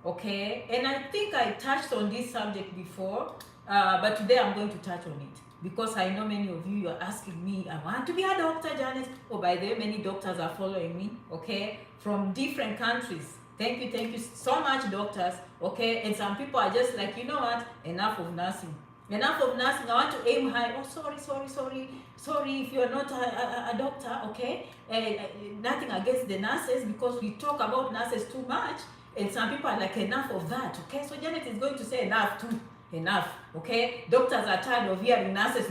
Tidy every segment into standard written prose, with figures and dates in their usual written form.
okay? And I think I touched on this subject before, but today I'm going to touch on it because I know many of you are asking me, I want to be a doctor, Janet. Oh, by the way, many doctors are following me, okay, from different countries. Thank you so much, doctors, okay? And some people are just like, you know what, enough of nursing. Enough of nursing. I want to aim high. Oh, sorry if you are not a doctor, okay? Nothing against the nurses because we talk about nurses too much, and some people are like, enough of that, okay? So Janet is going to say enough too. Enough, okay? Doctors are tired of hearing nurses,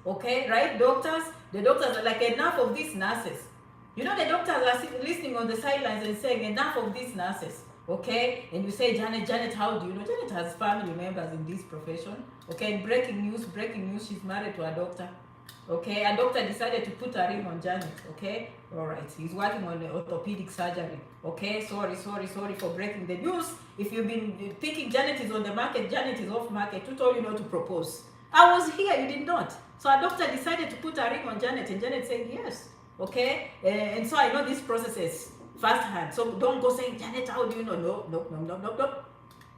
okay? Right, doctors? The doctors are like, enough of these nurses. You know, the doctors are listening on the sidelines and saying, enough of these nurses, okay? And you say, Janet, how do you know? Janet has family members in this profession, okay? Breaking news, she's married to a doctor, okay? A doctor decided to put a ring on Janet, okay? All right, he's working on the orthopedic surgery, okay? Sorry for breaking the news. If you've been thinking Janet is on the market, Janet is off market, who told you not to propose? I was here, you did not. So a doctor decided to put a ring on Janet, and Janet said yes, okay? And so I know this process is firsthand. So don't go saying, Janet, how do you know? No.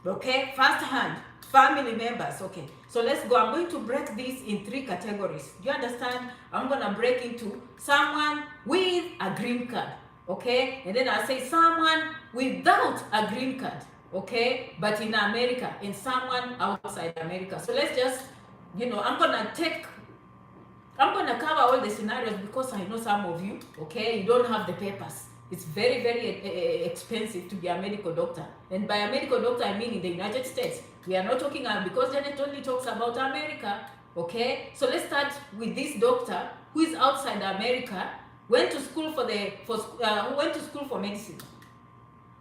Okay, firsthand, family members. Okay, so let's go. I'm going to break this in 3 categories. Do you understand? I'm going to break into someone with a green card, okay? And then I'll say someone without a green card, okay? But in America, and someone outside America. So let's just, I'm going to cover all the scenarios because I know some of you, okay, you don't have the papers. It's very, very expensive to be a medical doctor. And by a medical doctor, I mean in the United States. We are not talking because Janet only talks about America, okay? So let's start with this doctor who is outside America, went to school for medicine.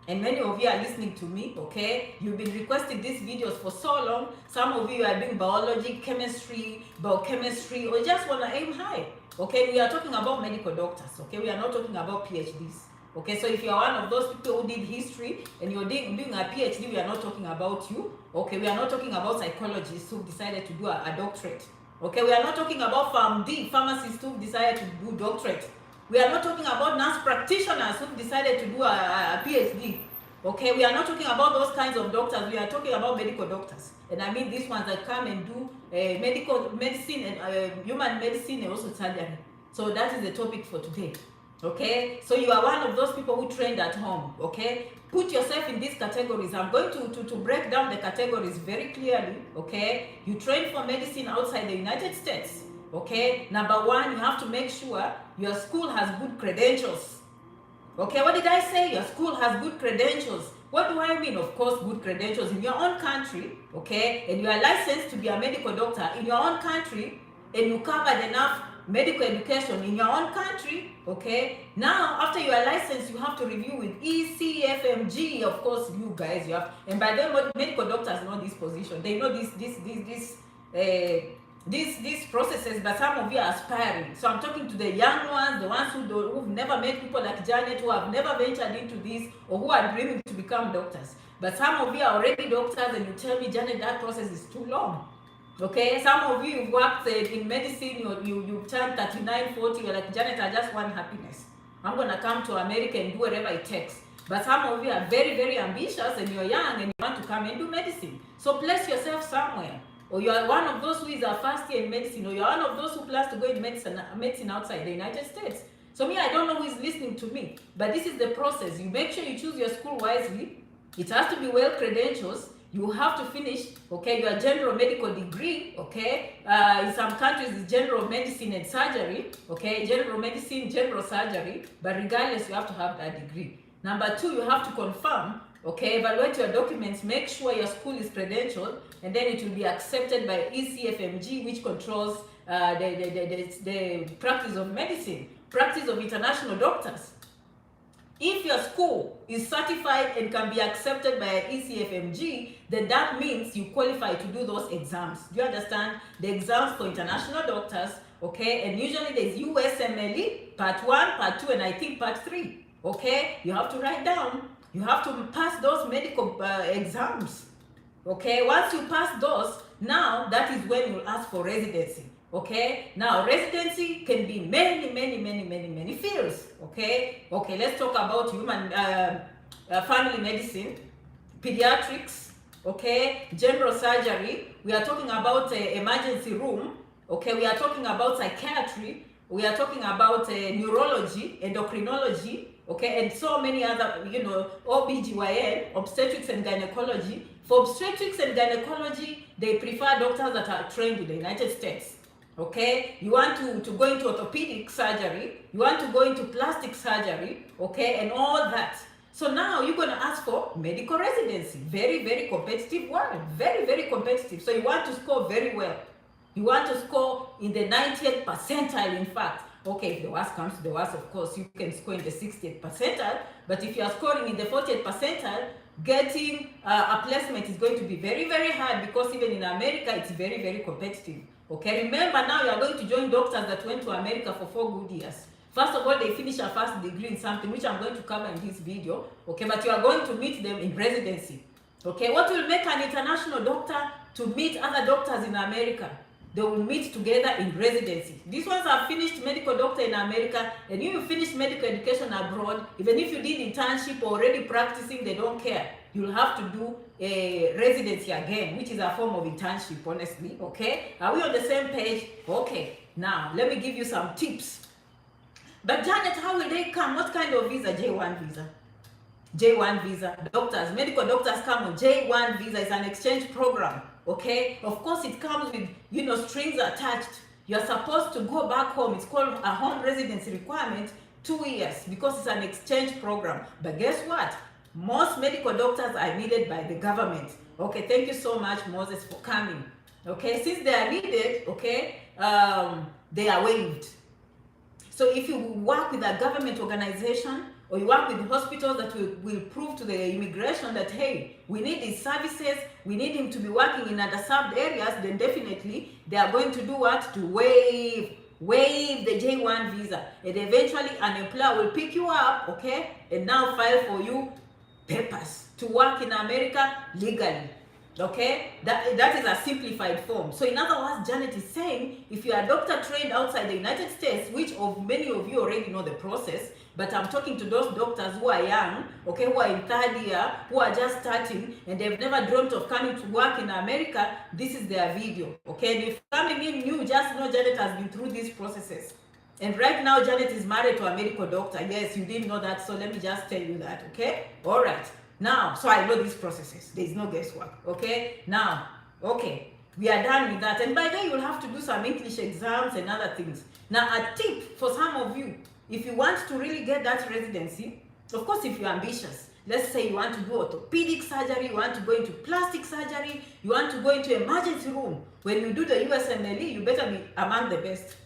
And many of you are listening to me, okay? You've been requesting these videos for so long. Some of you are doing biology, chemistry, biochemistry, or just want to aim high, okay? We are talking about medical doctors, okay? We are not talking about PhDs, okay? So if you are one of those people who did history and you're doing a PhD, we are not talking about you, okay? We are not talking about psychologists who decided to do a doctorate, okay? We are not talking about pharmacists who decided to do doctorate. We are not talking about nurse practitioners who decided to do a PhD. Okay, we are not talking about those kinds of doctors. We are talking about medical doctors. And I mean these ones that come and do medicine and human medicine and also surgery. So that is the topic for today. Okay, so you are one of those people who trained at home. Okay, put yourself in these categories. I'm going to break down the categories very clearly. Okay, you trained for medicine outside the United States. Okay, number 1, you have to make sure your school has good credentials. Okay, what did I say? Your school has good credentials. What do I mean? Of course, good credentials in your own country, okay, and you are licensed to be a medical doctor in your own country, and you covered enough medical education in your own country, okay. Now, after you are licensed, you have to review with ECFMG. Of course, you guys, you have, and by the way, medical doctors know this position. They know these processes, but some of you are aspiring. So I'm talking to the young ones, the ones who've never met people like Janet, who have never ventured into this, or who are dreaming to become doctors. But some of you are already doctors, and you tell me, Janet, that process is too long. Okay, some of you worked in medicine, you turned 39, 40, you're like, Janet, I just want happiness. I'm going to come to America and do whatever it takes. But some of you are very, very ambitious, and you're young, and you want to come and do medicine. So place yourself somewhere. Or you are one of those who is a first year in medicine, or you are one of those who plans to go in medicine outside the United States. So me, I don't know who is listening to me, but this is the process. You make sure you choose your school wisely. It has to be well credentials. You have to finish, okay, your general medical degree, okay. In some countries, it's general medicine and surgery, okay, general medicine, general surgery, but regardless, you have to have that degree. Number 2, you have to confirm, okay, evaluate your documents, make sure your school is credentialed, and then it will be accepted by ECFMG, which controls the practice of medicine, practice of international doctors. If your school is certified and can be accepted by ECFMG, then that means you qualify to do those exams. Do you understand? The exams for international doctors, okay? And usually there's USMLE, part 1, part 2, and I think part 3, okay? You have to write down. You have to pass those medical exams, okay? Once you pass those, now that is when you'll ask for residency. Okay, now residency can be many fields. Okay, let's talk about family medicine. pediatrics, okay, general surgery, we are talking about emergency room, okay, we are talking about psychiatry, we are talking about neurology, endocrinology, okay, and so many other, you know, OBGYN, obstetrics and gynecology. For obstetrics and gynecology, they prefer doctors that are trained in the United States. Okay, you want to go into orthopedic surgery, you want to go into plastic surgery, okay, and all that. So now you're going to ask for medical residency. Very, very competitive world. Very, very competitive. So you want to score very well. You want to score in the 90th percentile, in fact. Okay, if the worst comes to the worst, of course, you can score in the 60th percentile. But if you are scoring in the 40th percentile, getting a placement is going to be very, very hard, because even in America, it's very, very competitive. Okay, remember now you are going to join doctors that went to America for 4 good years. First of all, they finish a first degree in something, which I'm going to cover in this video. Okay, but you are going to meet them in residency. Okay, what will make an international doctor to meet other doctors in America? They will meet together in residency. These ones have finished medical doctor in America, and you finished medical education abroad. Even if you did internship or already practicing, they don't care. You'll have to do a residency again, which is a form of internship, honestly. Okay, are we on the same page? Okay, now let me give you some tips. But Janet, how will they come? What kind of visa? J1 visa. J1 visa. Doctors, medical doctors come on J1 visa. It's an exchange program. Okay, of course it comes with, you know, strings attached. You're supposed to go back home. It's called a home residency requirement, 2 years, because it's an exchange program. But guess what? Most medical doctors are needed by the government. Okay, thank you so much, Moses, for coming. Okay, since they are needed, okay, they are waived. So if you work with a government organization, or you work with hospitals that will prove to the immigration that, hey, we need these services, we need him to be working in underserved areas, then definitely they are going to do what? To waive the J1 visa. And eventually an employer will pick you up, okay, and now file for you papers to work in America legally. Okay, that is a simplified form. So in other words, Janet is saying, if you are a doctor trained outside the United States, which of many of you already know the process, but I'm talking to those doctors who are young, okay, who are in 3rd year, who are just starting, and they've never dreamt of coming to work in America, this is their video, okay? And if coming in new, just know Janet has been through these processes. And right now, Janet is married to a medical doctor. Yes, you didn't know that, so let me just tell you that, okay? All right. Now, so I know these processes. There is no guesswork, okay? Now, okay, we are done with that. And by then, you'll have to do some English exams and other things. Now, a tip for some of you, if you want to really get that residency, of course, if you're ambitious, let's say you want to do orthopedic surgery, you want to go into plastic surgery, you want to go into emergency room. When you do the USMLE, you better be among the best.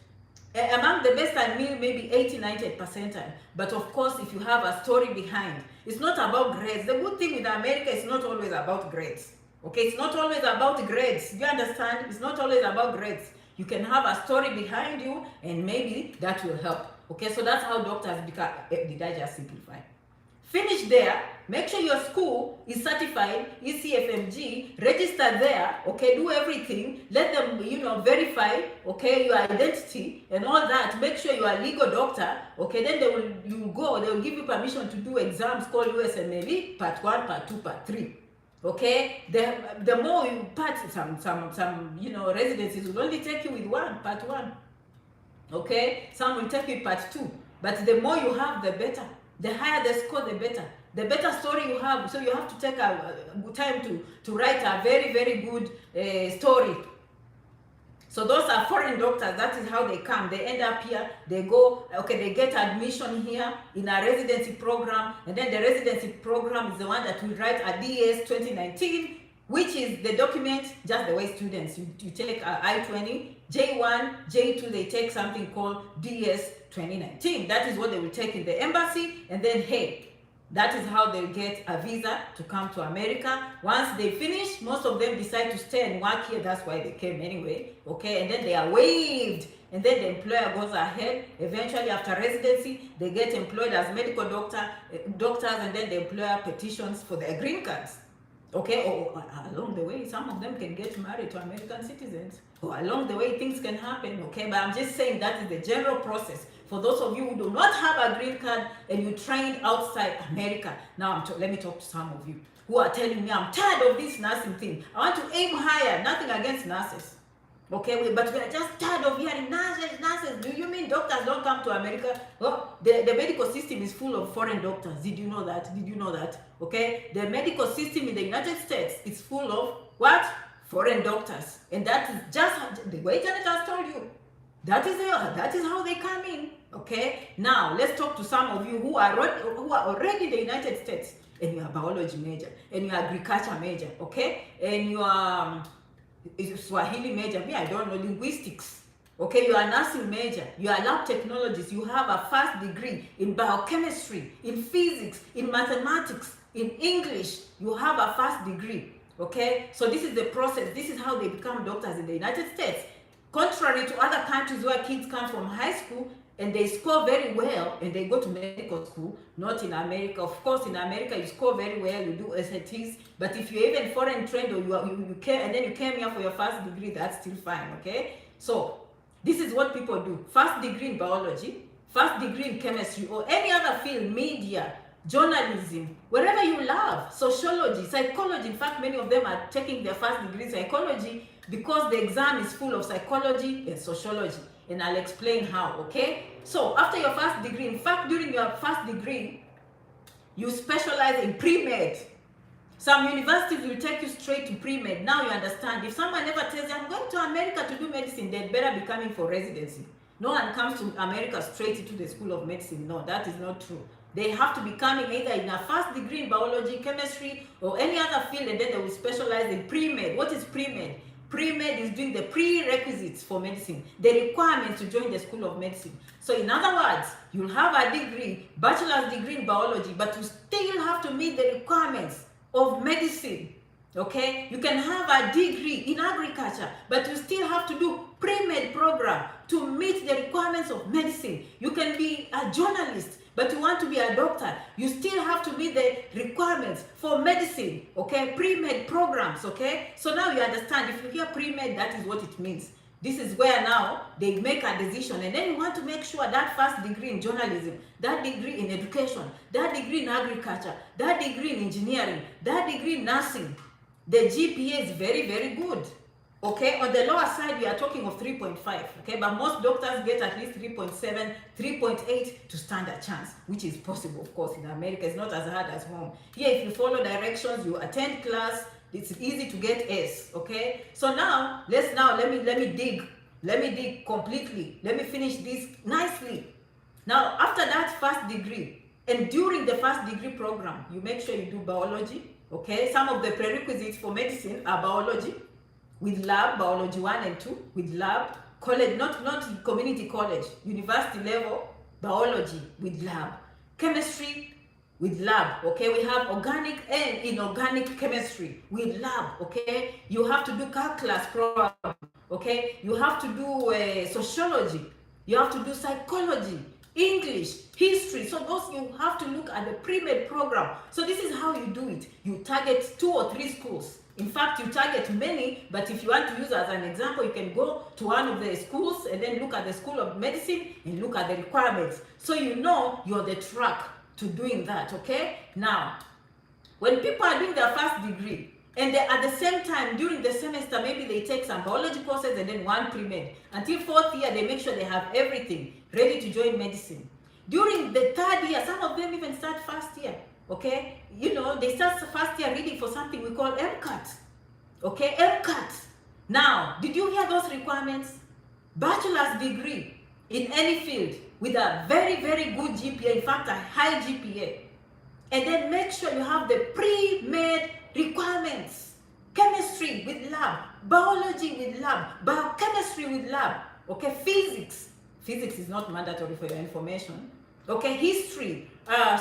Among the best, I mean maybe 80, 90 percentile. But of course, if you have a story behind, it's not about grades. The good thing with America is not always about grades. Okay, it's not always about grades. You understand? It's not always about grades. You can have a story behind you, and maybe that will help. Okay, so that's how doctors become. Did I just simplify? Finish there. Make sure your school is certified, ECFMG, register there, okay, do everything, let them, you know, verify, okay, your identity and all that. Make sure you are a legal doctor, okay, then they will give you permission to do exams called USMLE, part 1, part 2, part 3. Okay, the more you part, some you know, residencies will only take you with part 1. Okay, some will take you part 2, but the more you have, the better. The higher the score, the better. The better story you have. So you have to take a time to write a very, very good story. So those are foreign doctors. That is how they come. They end up here. They go, okay, they get admission here in a residency program. And then the residency program is the one that will write a DS 2019, which is the document, just the way students, you take I-20, J1, J2, they take something called DS 2019. That is what they will take in the embassy, and then, hey, that is how they'll get a visa to come to America. Once they finish, most of them decide to stay and work here. That's why they came anyway, okay? And then they are waived, and then the employer goes ahead. Eventually, after residency, they get employed as medical doctors, and then the employer petitions for their green cards. Okay, or along the way, some of them can get married to American citizens. Or along the way, things can happen, okay? But I'm just saying that is the general process. For those of you who do not have a green card and you trained outside America, now let me talk to some of you who are telling me, I'm tired of this nursing thing. I want to aim higher. Nothing against nurses. Okay, but we are just tired of hearing nurses. Do you mean doctors don't come to America? Well, the medical system is full of foreign doctors. Did you know that? Did you know that? Okay, the medical system in the United States is full of what? Foreign doctors. And that is just the way Janet has told you. That is how they come in. Okay, now let's talk to some of you who are already in the United States and you are biology major and you are agriculture major, okay, and you are Swahili major, me I don't know, linguistics, okay, you are nursing major, you are lab technologist, you have a first degree in biochemistry, in physics, in mathematics, in English, you have a first degree, okay. So this is the process. This is how they become doctors in the United States. Contrary to other countries where kids come from high school and they score very well and they go to medical school, not in America. Of course, in America, you score very well, you do SATs, but if you're even foreign trained or you came and then you came here for your first degree, that's still fine, okay? So this is what people do. First degree in biology, first degree in chemistry, or any other field, media, journalism, wherever you love, sociology, psychology. In fact, many of them are taking their first degree in psychology because the exam is full of psychology and sociology. And I'll explain how, okay? So after your first degree, in fact, during your first degree, you specialize in pre-med. Some universities will take you straight to pre-med. Now you understand. If someone ever tells you, I'm going to America to do medicine, they'd better be coming for residency. No one comes to America straight into the School of Medicine. No, that is not true. They have to be coming either in a first degree in biology, chemistry, or any other field, and then they will specialize in pre-med. What is pre-med? Pre-med is doing the prerequisites for medicine, the requirements to join the School of Medicine. So in other words, you'll have a degree, bachelor's degree in biology, but you still have to meet the requirements of medicine, okay? You can have a degree in agriculture, but you still have to do pre-med program to meet the requirements of medicine. You can be a journalist, but you want to be a doctor, you still have to meet the requirements for medicine, okay? Pre-med programs, okay? So now you understand, if you hear pre-med, that is what it means. This is where now they make a decision, and then you want to make sure that first degree in journalism, that degree in education, that degree in agriculture, that degree in engineering, that degree in nursing, the GPA is very, very good. Okay, on the lower side, we are talking of 3.5, okay, but most doctors get at least 3.7, 3.8 to stand a chance, which is possible, of course, in America. It's not as hard as home. Here, if you follow directions, you attend class, it's easy to get S, okay? So now, let me dig completely. Let me finish this nicely. Now, after that first degree, and during the first degree program, you make sure you do biology, okay? Some of the prerequisites for medicine are biology, with lab, biology 1 and 2, with lab, college, not community college, university level, biology with lab, chemistry with lab, okay? We have organic and inorganic chemistry with lab, okay? You have to do calculus program, okay? You have to do sociology, you have to do psychology, English, history. So those, you have to look at the pre-med program. So this is how you do it. You target 2 or 3 schools. In fact, you target many, but if you want to use as an example, you can go to one of the schools and then look at the School of Medicine and look at the requirements. So you know you're on the track to doing that, okay? Now, when people are doing their first degree, and they, at the same time, during the semester, maybe they take some biology courses and then one pre-med. Until 4th year, they make sure they have everything ready to join medicine. During the 3rd year, some of them even start first year. Okay, you know, they start first year reading for something we call MCAT. Okay, MCAT. Now, did you hear those requirements? Bachelor's degree in any field with a very, very good GPA, in fact, a high GPA. And then make sure you have the pre-med requirements. Chemistry with lab, biology with lab, biochemistry with lab. Okay, physics. Physics is not mandatory for your information. Okay, history,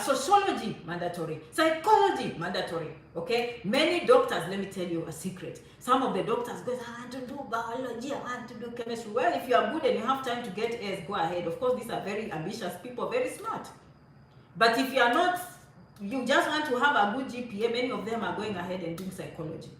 sociology, mandatory. Psychology, mandatory. Okay, many doctors, let me tell you a secret. Some of the doctors go, I want to do biology, I want to do chemistry. Well, if you are good and you have time to get A's, go ahead. Of course, these are very ambitious people, very smart. But if you are not, you just want to have a good GPA, many of them are going ahead and doing psychology.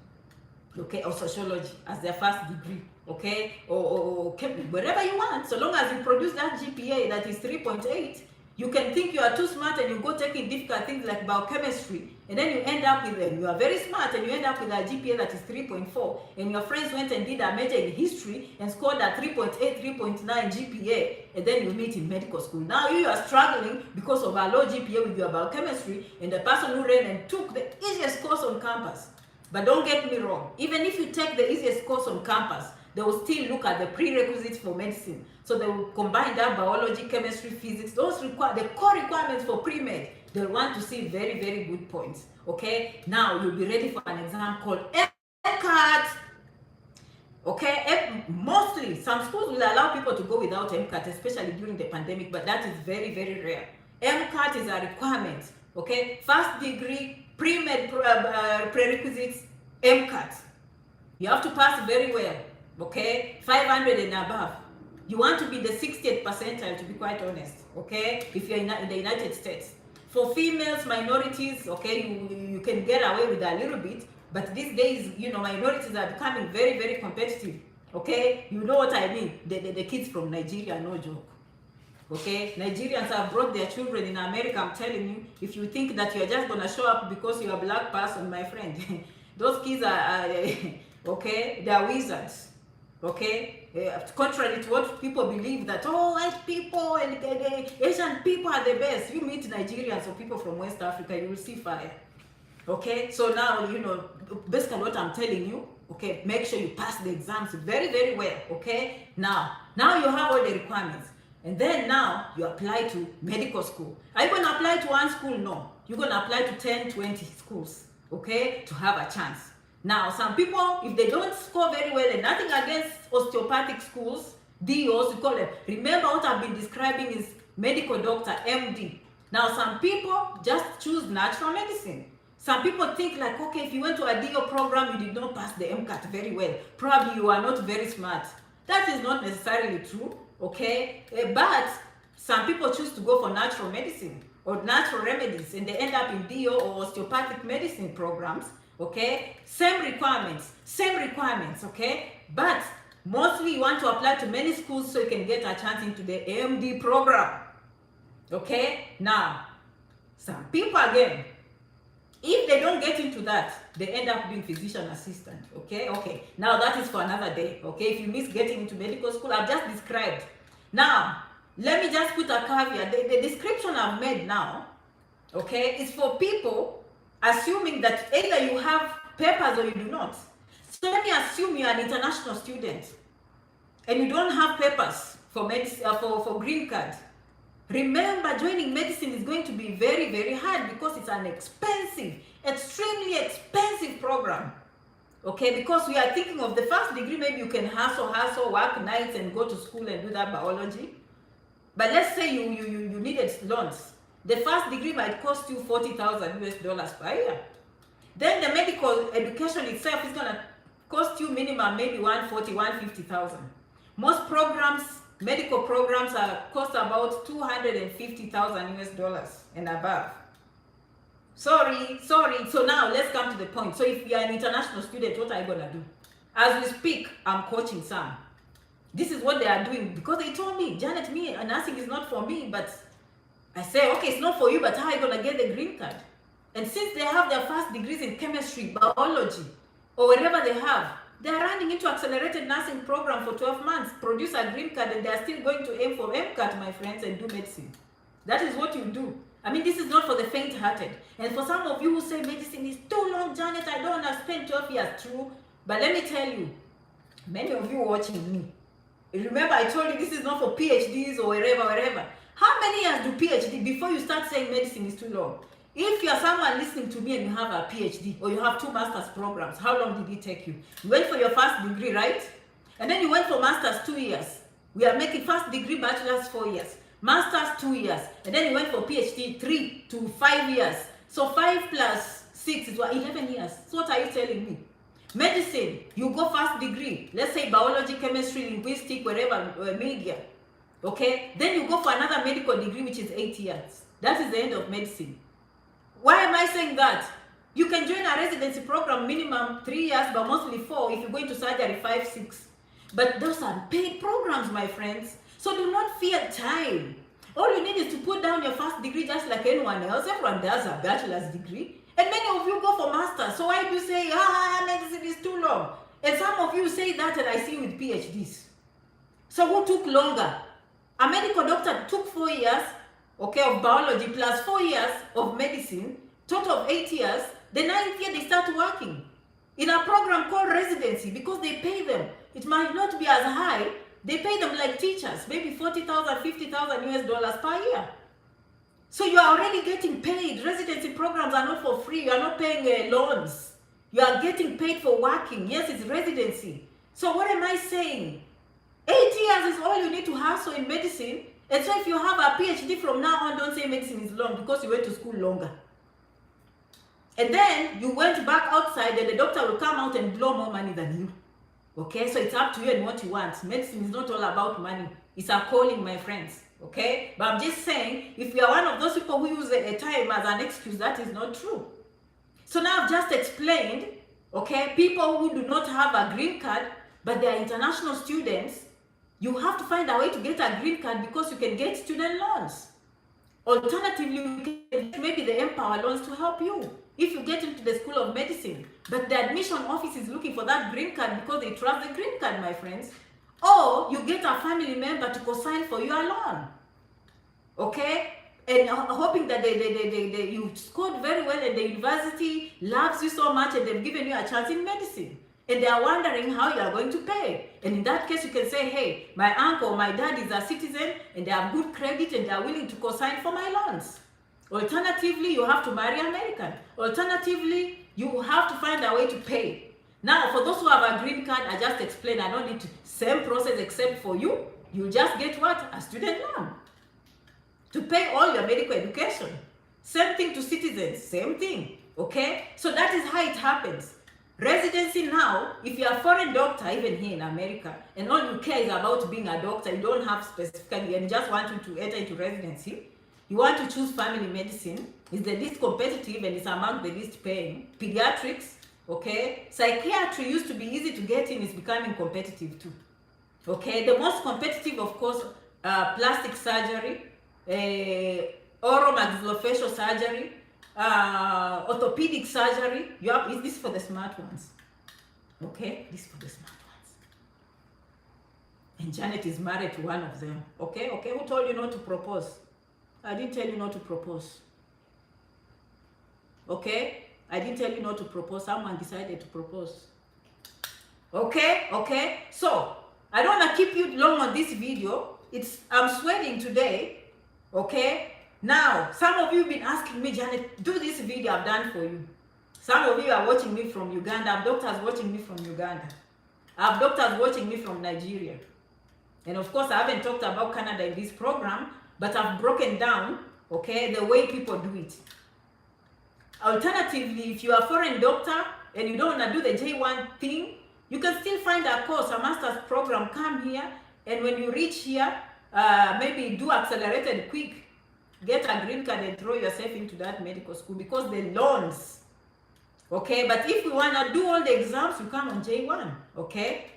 okay, or sociology as their first degree, okay, or wherever you want, so long as you produce that GPA that is 3.8, you can think you are too smart and you go taking difficult things like biochemistry, and then you end up with them. You are very smart and you end up with a GPA that is 3.4, and your friends went and did a major in history and scored a 3.8, 3.9 GPA, and then you meet in medical school. Now you are struggling because of a low GPA with your biochemistry, and the person who ran and took the easiest course on campus. But don't get me wrong, even if you take the easiest course on campus, they will still look at the prerequisites for medicine. So they will combine that biology, chemistry, physics, those the core requirements for pre-med. They want to see very, very good points. Okay, now you'll be ready for an exam called MCAT. Okay, mostly some schools will allow people to go without MCAT, especially during the pandemic, but that is very, very rare. MCAT is a requirement. Okay, first degree, pre-med prerequisites, MCAT. You have to pass very well, okay? 500 and above. You want to be the 60th percentile, to be quite honest, okay? If you're in the United States. For females, minorities, okay, you can get away with a little bit, but these days, you know, minorities are becoming very, very competitive, okay? You know what I mean? The kids from Nigeria, no joke. Okay, Nigerians have brought their children in America. I'm telling you, if you think that you're just gonna show up because you're a black person, my friend, those kids are okay, they're wizards. Okay, contrary to what people believe that, oh, white people and Asian people are the best. You meet Nigerians or people from West Africa, you will see fire. Okay, so now you know basically what I'm telling you. Okay, make sure you pass the exams very, very well. Okay, now you have all the requirements. And then now you apply to medical school. Are you going to apply to one school? No. You're going to apply to 10, 20 schools, okay, to have a chance. Now, some people, if they don't score very well, and nothing against osteopathic schools, DOs, we call them. Remember what I've been describing is medical doctor, MD. Now, some people just choose natural medicine. Some people think like, okay, if you went to a DO program, you did not pass the MCAT very well. Probably you are not very smart. That is not necessarily true. Okay, but some people choose to go for natural medicine or natural remedies, and they end up in DO or osteopathic medicine programs. Okay, same requirements, okay, but mostly you want to apply to many schools so you can get a chance into the AMD program. Okay, now some people again, if they don't get into that, they end up being physician assistant. Okay, now that is for another day. Okay, if you miss getting into medical school, I've just described. Now let me just put a caveat. The description I've made now, okay, is for people assuming that either you have papers or you do not. So let me assume you're an international student and you don't have papers for medicine, for green card. Remember, joining medicine is going to be very, very hard because it's an expensive, extremely expensive program. Okay, because we are thinking of the first degree, maybe you can hustle, work nights and go to school and do that biology. But let's say you needed loans. The first degree might cost you $40,000 per year. Then the medical education itself is gonna cost you minimum maybe $140,000, $150,000. Most programs, medical programs cost about $250,000 and above. Sorry. So now let's come to the point. So if you're an international student, what are you gonna do? As we speak, I'm coaching some. This is what they are doing because they told me, Janet, nursing is not for me. But I say, okay, it's not for you, but how are you gonna get the green card? And since they have their first degrees in chemistry, biology, or whatever they have, they are running into accelerated nursing program for 12 months, produce a green card, and they are still going to aim for MCAT, my friends, and do medicine. That is what you do. I mean, this is not for the faint-hearted. And for some of you who say medicine is too long, Janet, I don't want to spend 12 years. True. But let me tell you, many of you watching me, remember I told you this is not for PhDs or wherever. How many years do PhD before you start saying medicine is too long? If you're someone listening to me and you have a PhD or you have 2 master's programs, how long did it take you? You went for your first degree, right? And then you went for master's 2 years. We are making first degree bachelor's 4 years, master's 2 years, and then you went for PhD 3 to 5 years. So 5 plus 6 is what, 11 years. So what are you telling me? Medicine, you go first degree, let's say biology, chemistry, linguistic, wherever, media. Okay? Then you go for another medical degree, which is 8 years. That is the end of medicine. Why am I saying that? You can join a residency program minimum 3 years, but mostly 4 if you go into surgery 5, 6. But those are paid programs, my friends. So do not fear time. All you need is to put down your first degree just like anyone else. Everyone does a bachelor's degree. And many of you go for masters. So why do you say, medicine is too long? And some of you say that, and I see with PhDs. So who took longer? A medical doctor took 4 years, okay, of biology plus 4 years of medicine, total of 8 years. The 9th year they start working in a program called residency because they pay them. It might not be as high. They pay them like teachers, maybe 40,000, 50,000 US dollars per year. So you are already getting paid. Residency programs are not for free. You are not paying loans. You are getting paid for working. Yes, it's residency. So what am I saying? 8 years is all you need to hustle in medicine. And so if you have a PhD from now on, don't say medicine is long because you went to school longer. And then you went back outside and the doctor will come out and blow more money than you. Okay, so it's up to you and what you want. Medicine is not all about money. It's a calling, my friends. Okay, but I'm just saying, if you are one of those people who use a time as an excuse, that is not true. So now I've just explained, okay, people who do not have a green card, but they are international students, you have to find a way to get a green card because you can get student loans. Alternatively, you can get maybe the Empower loans to help you if you get into the School of Medicine. But the admission office is looking for that green card because they trust the green card, my friends. Or you get a family member to co-sign for your loan. Okay? And hoping that you scored very well and the university loves you so much and they've given you a chance in medicine. And they are wondering how you are going to pay. And in that case, you can say, hey, my uncle or my dad is a citizen and they have good credit and they are willing to co-sign for my loans. Alternatively, you have to marry American. Alternatively, you have to find a way to pay. Now, for those who have a green card, I just explained, I don't need to, same process except for you. You just get what? A student loan to pay all your medical education. Same thing to citizens, same thing, okay? So that is how it happens. Residency now, if you're a foreign doctor, even here in America, and all you care is about being a doctor, you don't have specifically, and you just want to enter into residency, you want to choose family medicine, it's the least competitive and it's among the least paying. Pediatrics, okay? Psychiatry used to be easy to get in, it's becoming competitive too. Okay, the most competitive, of course, plastic surgery, oral maxillofacial surgery, orthopedic surgery. Is this for the smart ones? Okay, this is for the smart ones. And Janet is married to one of them. Okay, who told you not to propose? I didn't tell you not to propose. Okay, I didn't tell you not to propose. Someone decided to propose. Okay, so I don't want to keep you long on this video. I'm sweating today. Okay, now some of you have been asking me, Janet, do this video I've done for you. Some of you are watching me from Uganda. I have doctors watching me from Uganda. I have doctors watching me from Nigeria. And of course, I haven't talked about Canada in this program, but I've broken down, okay, the way people do it. Alternatively, if you are a foreign doctor and you don't want to do the J1 thing, you can still find a course, a master's program, come here, and when you reach here, maybe do accelerated quick, get a green card and throw yourself into that medical school because the loans, okay? But if we want to do all the exams, you come on J1, okay?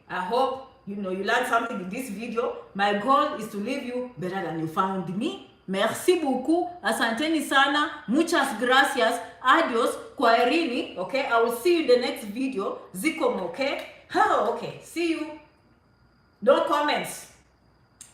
I hope you learned something in this video. My goal is to leave you better than you found me. Merci beaucoup. Asanteni sana. Muchas gracias. Adios. Kwaherini. Okay, I will see you in the next video. Zikom, okay? Okay. See you. No comments.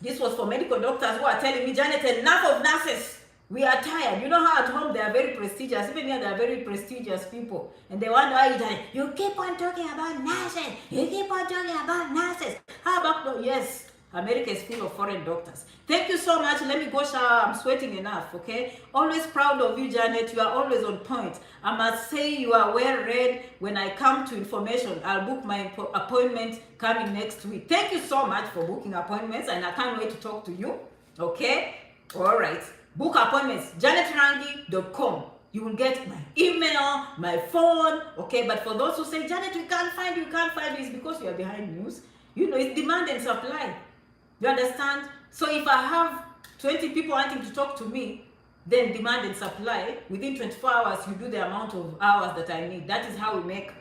This was for medical doctors who are telling me, Janet, enough of nurses. We are tired. You know how at home they are very prestigious. Even here they are very prestigious people. And they wonder why you keep on talking about nurses. You keep on talking about nurses. How about, yes, America is full of foreign doctors. Thank you so much. Let me go shower. I'm sweating enough, okay? Always proud of you, Janet. You are always on point. I must say you are well read. When I come to information, I'll book my appointment coming next week. Thank you so much for booking appointments, and I can't wait to talk to you, okay? All right. Book appointments, janetrangi.com. You will get my email, my phone, okay? But for those who say, Janet, we can't find you, it's because you are behind news. It's demand and supply. You understand? So if I have 20 people wanting to talk to me, then demand and supply. Within 24 hours, you do the amount of hours that I need. That is how we make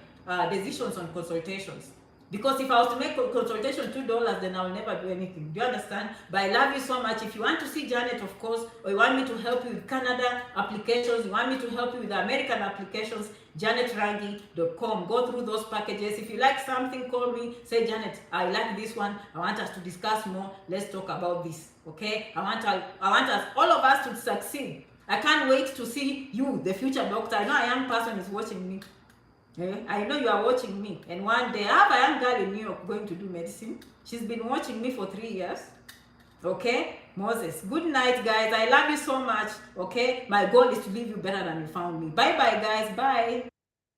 decisions on consultations. Because if I was to make a consultation $2, then I'll never do anything. Do you understand? But I love you so much. If you want to see Janet, of course, or you want me to help you with Canada applications, you want me to help you with American applications, janetrangi.com. Go through those packages. If you like something, call me. Say, Janet, I like this one. I want us to discuss more. Let's talk about this. Okay? I want us, all of us, to succeed. I can't wait to see you, the future doctor. I know a young person is watching me. I know you are watching me, and one day I have a young girl in New York going to do medicine. She's been watching me for 3 years. Okay, Moses. Good night, guys. I love you so much. Okay, my goal is to leave you better than you found me. Bye bye, guys. Bye.